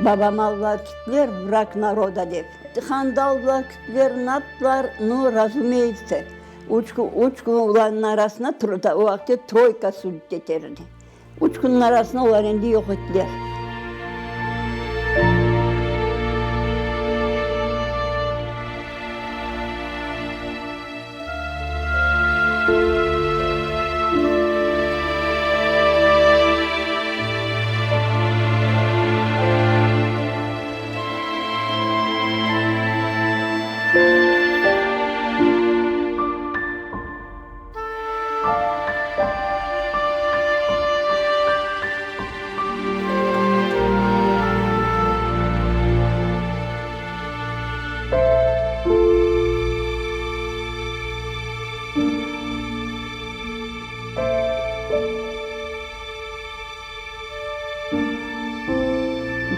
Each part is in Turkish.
Babamlar kitler, vrak народа деп. Handallar, kitler, natlar, ну, разумеется. Учку ulanın arasına o vakti troyka süt getirdi. Uçkunun arasına ular indi yok ettiler.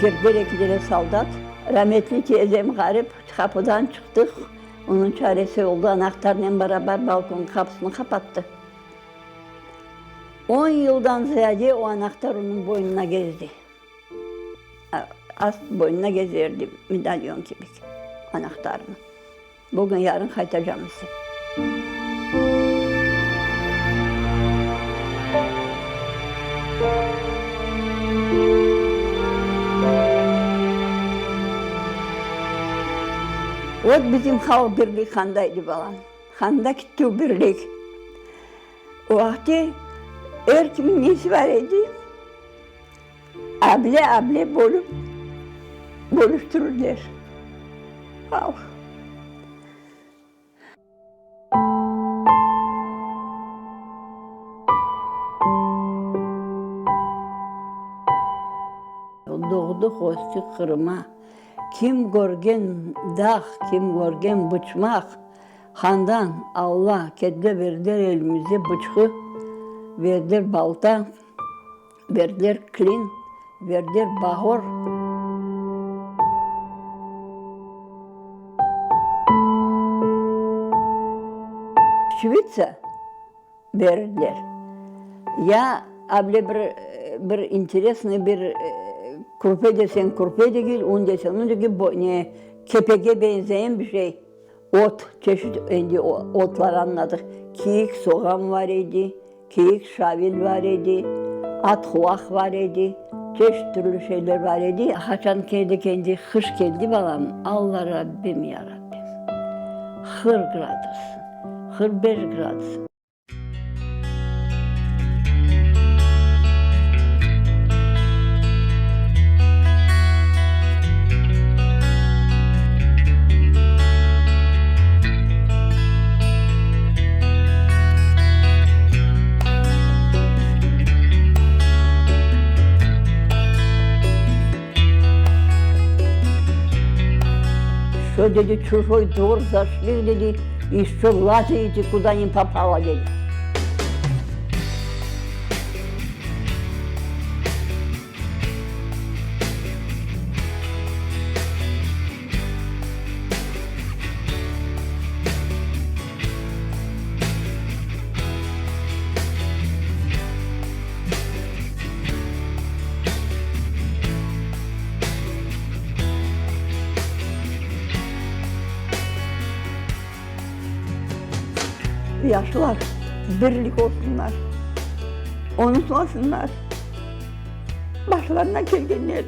Girdiler ikilere saldat. Rahmetli teyzem garip kapıdan çıktık. Onun çaresi oldu. Anahtarla beraber balkonun kapısını kapattı. 10 yıldan ziyade o anahtar onun boynuna gezdi. Ast boynuna gezerdi medalyon gibi anahtarını. Bugün yarın kaçacağım size. O bizim halk birlik handaydı balan. Handa gitti o birlik. O vakti her kimin nesi var idi? Able bölüştürürler. Halk. Doğduk ostu Kırım'a. Kim görgen dağ, kim görgen bıçmak, handan Allah kedde verdiler elimize bıçkı, verdiler balta, verdiler klin, verdiler bahor. Şvitsa verdiler. Ya abla bir interesli bir kurpe desen kurpe değil, un desen un değil, kepege benzeyen bir şey. Ot, çeşit otlar anladık. Keyik soğan var idi, keyik şavil var idi, at huvak var idi, çeşit türlü şeyler var idi. Haçan kendi kış geldi balam, Allah Rabbim ya Rabbim. Hır gradısın, hır 5 gradısın. Что dedi чужой двор зашли, dedi, еще лазаете, куда не попало, dedi. Yaşlılar birlik olsunlar, unutmasınlar. Başlarına gelgenler